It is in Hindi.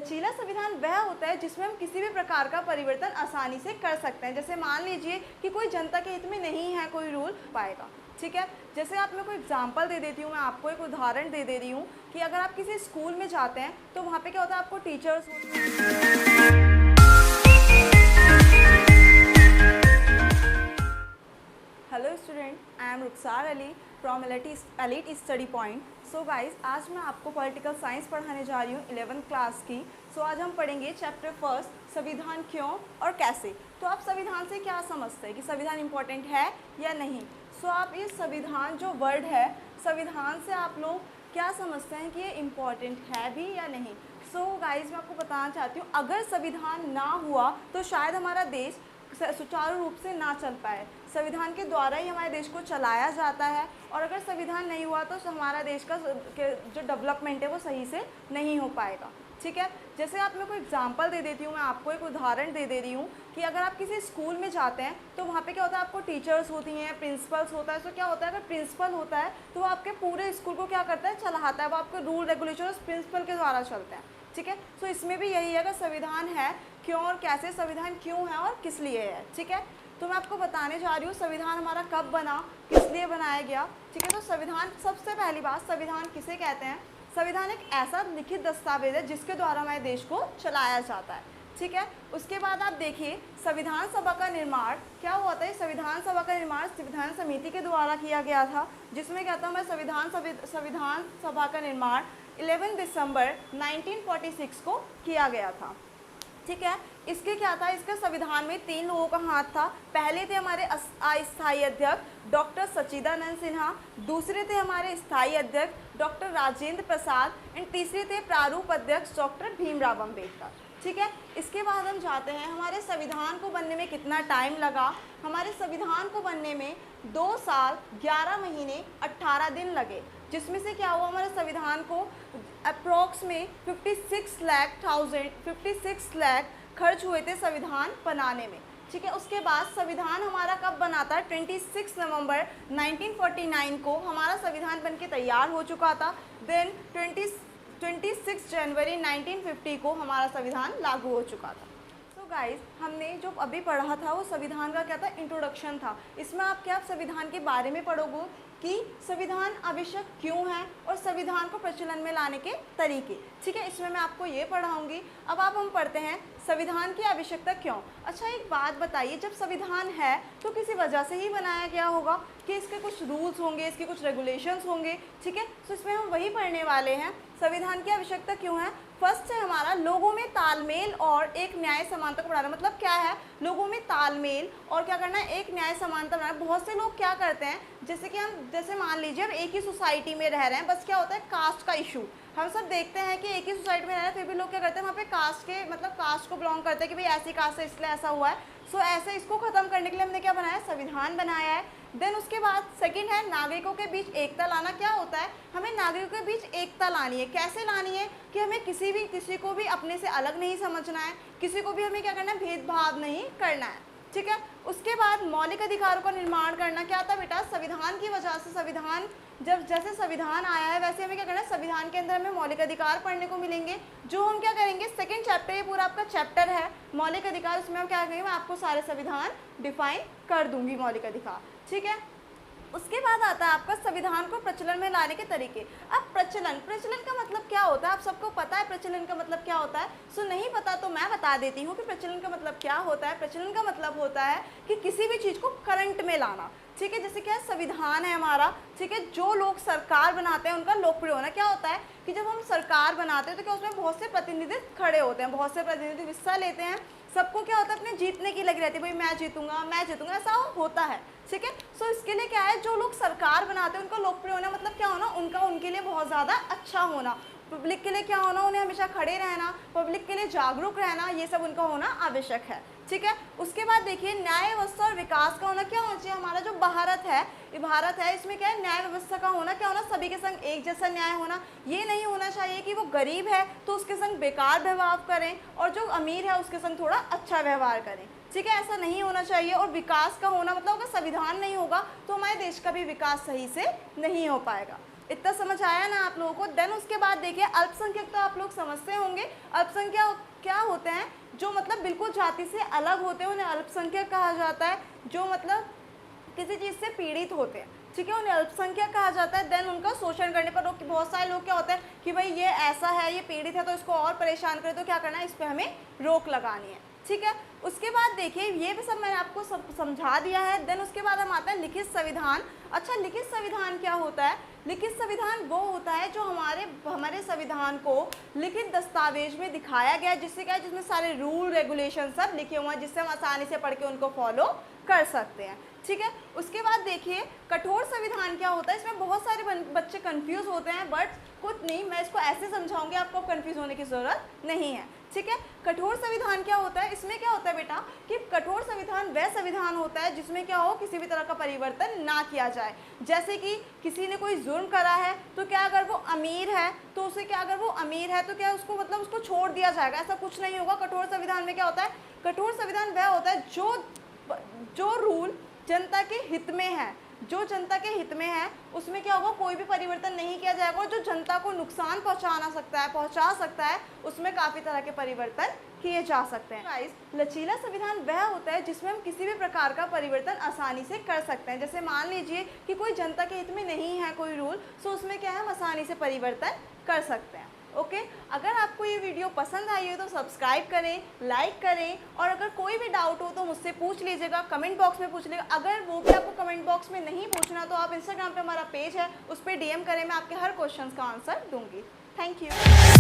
लचीला संविधान वह होता है जिसमें हम किसी भी प्रकार का परिवर्तन आसानी से कर सकते हैं। जैसे मान लीजिए कि कोई जनता के हित में नहीं है कोई रूल पाएगा, ठीक है। जैसे आप मैं कोई एग्जांपल दे देती हूँ, मैं आपको एक उदाहरण दे रही हूँ कि अगर आप किसी स्कूल में जाते हैं तो वहाँ पे क्या होता है, आपको teachers hello student, I am Rukhsar Ali from elite study point. So guys, आज मैं आपको पॉलिटिकल साइंस पढ़ाने जा रही हूँ 11th क्लास की। सो आज हम पढ़ेंगे चैप्टर फर्स्ट, संविधान क्यों और कैसे। तो आप संविधान से क्या समझते हैं कि संविधान इम्पोर्टेंट है या नहीं। सो आप ये संविधान जो वर्ड है, संविधान से आप लोग क्या समझते हैं कि ये इम्पोर्टेंट है भी या नहीं। सो गाइज, मैं आपको बताना चाहती हूँ, अगर संविधान ना हुआ तो शायद हमारा देश सुचारू रूप से ना चल पाए। संविधान के द्वारा ही हमारे देश को चलाया जाता है, और अगर संविधान नहीं हुआ तो हमारा देश का जो डेवलपमेंट है वो सही से नहीं हो पाएगा, ठीक है। जैसे आप मैं कोई एग्जांपल दे देती हूँ, मैं आपको एक उदाहरण दे रही हूँ कि अगर आप किसी स्कूल में जाते हैं तो वहाँ पे क्या होता है, आपको टीचर्स होती हैं, प्रिंसिपल्स होता है। तो क्या होता है, अगर प्रिंसिपल होता है तो वो आपके पूरे स्कूल को क्या करता है, चलाता है। वो आपके रूल रेगुलेशन उस प्रिंसिपल के द्वारा चलते हैं, ठीक है। तो इसमें भी यही है, अगर संविधान है क्यों और कैसे, संविधान क्यों है और किस लिए है, ठीक है। तो मैं आपको बताने जा रही हूँ संविधान हमारा कब बना, किस लिए बनाया गया, ठीक है। तो संविधान, सबसे पहली बात, संविधान किसे कहते हैं। संविधान एक ऐसा लिखित दस्तावेज है जिसके द्वारा हमारे देश को चलाया जाता है, ठीक है। उसके बाद आप देखिए, संविधान सभा का निर्माण क्या हुआ था। संविधान सभा का निर्माण संविधान समिति के द्वारा किया गया था, जिसमें क्या था, मैं संविधान सभा का निर्माण 11 दिसंबर 1946 को किया गया था, ठीक है। इसके क्या था, इसके संविधान में 3 लोगों का हाथ था। पहले थे हमारे अस्थायी अध्यक्ष डॉक्टर सच्चिदानंद सिन्हा, दूसरे थे हमारे स्थायी अध्यक्ष डॉक्टर राजेंद्र प्रसाद, एंड तीसरे थे प्रारूप अध्यक्ष डॉक्टर भीमराव अम्बेडकर, ठीक है। इसके बाद हम जाते हैं, हमारे संविधान को बनने में कितना टाइम लगा। हमारे संविधान को बनने में 2 साल 11 महीने 18 दिन लगे, जिसमें से क्या हुआ, हमारे संविधान को अप्रॉक्स में 56 लाख खर्च हुए थे संविधान बनाने में, ठीक है। उसके बाद संविधान हमारा कब बना था, 26 नवंबर 1949 को हमारा संविधान बनके तैयार हो चुका था। देन 26 जनवरी 1950 को हमारा संविधान लागू हो चुका था। तो गाइज, हमने जो अभी पढ़ा था वो संविधान का क्या था, इंट्रोडक्शन था। इसमें आप क्या संविधान के बारे में पढ़ोगे कि संविधान आवश्यक क्यों है और संविधान को प्रचलन में लाने के तरीके, ठीक है। इसमें मैं आपको ये पढ़ाऊंगी। अब आप हम पढ़ते हैं संविधान की आवश्यकता क्यों। अच्छा, एक बात बताइए, जब संविधान है तो किसी वजह से ही बनाया गया होगा कि इसके कुछ रूल्स होंगे, इसके कुछ रेगुलेशंस होंगे, ठीक है। तो इसमें हम वही पढ़ने वाले हैं, संविधान की आवश्यकता क्यों है। फर्स्ट है हमारा लोगों में तालमेल और एक न्याय समानता को बढ़ाना। मतलब क्या है, लोगों में तालमेल और क्या करना है, एक न्याय समानता बढ़ाना। बहुत से लोग क्या करते हैं, जैसे मान लीजिए हम एक ही सोसाइटी में रह रहे हैं, बस क्या होता है, कास्ट का इशू हम सब देखते हैं कि एक ही सोसाइटी में रह रहे हैं, फिर भी लोग क्या करते हैं, वहाँ पे कास्ट के मतलब कास्ट को बिलोंग करते हैं कि भाई ऐसी कास्ट है इसलिए ऐसा हुआ है। सो ऐसे इसको खत्म करने के लिए हमने क्या बनाया, संविधान बनाया है। देन उसके बाद सेकंड है नागरिकों के बीच एकता लाना। क्या होता है, हमें नागरिकों के बीच एकता लानी है। कैसे लानी है कि हमें किसी को भी अपने से अलग नहीं समझना है, किसी को भी हमें क्या करना है, भेदभाव नहीं करना है, ठीक है। उसके बाद मौलिक अधिकारों का निर्माण करना। क्या था बेटा, संविधान की वजह से, संविधान जैसे संविधान आया है वैसे हमें क्या करना है, संविधान के अंदर हमें मौलिक अधिकार पढ़ने को मिलेंगे, जो हम क्या करेंगे, सेकंड चैप्टर, ये पूरा आपका चैप्टर है मौलिक अधिकार, उसमें हम क्या करेंगे, मैं आपको सारे संविधान डिफाइन कर दूंगी, मौलिक अधिकार, ठीक है। उसके बाद आता है आपका संविधान को प्रचलन में लाने के तरीके। अब प्रचलन का मतलब क्या होता है, आप सबको पता है प्रचलन का मतलब क्या होता है। सो नहीं पता तो मैं बता देती हूँ कि प्रचलन का मतलब क्या होता है। प्रचलन का मतलब होता है कि किसी भी चीज़ को करंट में लाना, ठीक है। जैसे क्या संविधान है हमारा, ठीक है, जो लोग सरकार बनाते हैं उनका लोकप्रिय होना। क्या होता है कि जब हम सरकार बनाते हैं तो क्या उसमें बहुत से प्रतिनिधि खड़े होते हैं, बहुत से प्रतिनिधि हिस्सा लेते हैं, सबको क्या होता है, अपने जीतने की लगी रहती है, भाई मैं जीतूंगा, ऐसा होता है, ठीक है। सो इसके लिए क्या है, जो लोग सरकार बनाते हैं उनका लोकप्रिय होना, मतलब क्या होना, उनके लिए बहुत ज़्यादा अच्छा होना, पब्लिक के लिए क्या होना, उन्हें हमेशा खड़े रहना, पब्लिक के लिए जागरूक रहना, ये सब उनका होना आवश्यक है, ठीक है। उसके बाद देखिए न्याय व्यवस्था और विकास का होना। क्या होना चाहिए, हमारा जो भारत है इसमें क्या है, न्याय व्यवस्था का होना। क्या होना, सभी के संग एक जैसा न्याय होना। ये नहीं होना चाहिए कि वो गरीब है तो उसके संग बेकार व्यवहार करें और जो अमीर है उसके संग थोड़ा अच्छा व्यवहार करें, ठीक है, ऐसा नहीं होना चाहिए। और विकास का होना मतलब अगर संविधान नहीं होगा तो हमारे देश का भी विकास सही से नहीं हो पाएगा। इतना समझ आया ना आप लोगों को। देन उसके बाद देखिए अल्पसंख्यक तो आप लोग समझते होंगे। अल्पसंख्यक क्या होते हैं, जो मतलब बिल्कुल जाति से अलग होते हैं, उन्हें अल्पसंख्यक कहा जाता है। जो मतलब किसी चीज़ से पीड़ित होते हैं, ठीक है, उन्हें अल्पसंख्यक कहा जाता है। देन उनका शोषण करने पर बहुत सारे लोग क्या होते हैं कि भाई ये ऐसा है, ये पीड़ित है, तो इसको और परेशान करे, तो क्या करना है, इस पर हमें रोक लगानी है, ठीक है। उसके बाद देखिए ये भी सब मैंने आपको सब समझा दिया है। देन उसके बाद हम आते हैं लिखित संविधान। अच्छा, लिखित संविधान क्या होता है? लिखित संविधान वो होता है जो हमारे संविधान को लिखित दस्तावेज में दिखाया गया है, जिससे क्या है, जिसमें सारे रूल रेगुलेशन सब लिखे हुए हैं, जिससे हम आसानी से पढ़ के उनको फॉलो कर सकते हैं, ठीक है। उसके बाद देखिए कठोर संविधान क्या होता है। इसमें बहुत सारे बच्चे कंफ्यूज होते हैं, बट कुछ नहीं, मैं इसको ऐसे समझाऊंगी, आपको कंफ्यूज होने की ज़रूरत नहीं है, ठीक है। कठोर संविधान क्या होता है? इसमें क्या होता है बेटा कि कठोर संविधान वह संविधान होता है जिसमें क्या हो, किसी भी तरह का परिवर्तन ना किया जाए। जैसे कि किसी ने कोई जुर्म करा है, तो क्या अगर वो अमीर है तो उसे क्या, अगर वो अमीर है तो क्या उसको मतलब उसको छोड़ दिया जाएगा? ऐसा कुछ नहीं होगा। कठोर संविधान में क्या होता है? कठोर संविधान वह होता है जो रूल जनता के हित में है, जो जनता के हित में है, उसमें क्या होगा, कोई भी परिवर्तन नहीं किया जाएगा। और जो जनता को नुकसान पहुंचा सकता है, उसमें काफ़ी तरह के परिवर्तन किए जा सकते हैं। गाइस, लचीला संविधान वह होता है जिसमें हम किसी भी प्रकार का परिवर्तन आसानी से कर सकते हैं। जैसे मान लीजिए कि कोई जनता के हित में नहीं है कोई रूल, तो उसमें क्या है, हम आसानी से परिवर्तन कर सकते हैं। ओके, अगर आपको ये वीडियो पसंद आई हो तो सब्सक्राइब करें, लाइक करें, और अगर कोई भी डाउट हो तो मुझसे पूछ लीजिएगा, कमेंट बॉक्स में पूछ लीजिएगा। अगर वो भी आपको कमेंट बॉक्स में नहीं पूछना तो आप इंस्टाग्राम पे हमारा पेज है, उस पर DM करें, मैं आपके हर क्वेश्चन का आंसर दूंगी। Thank you.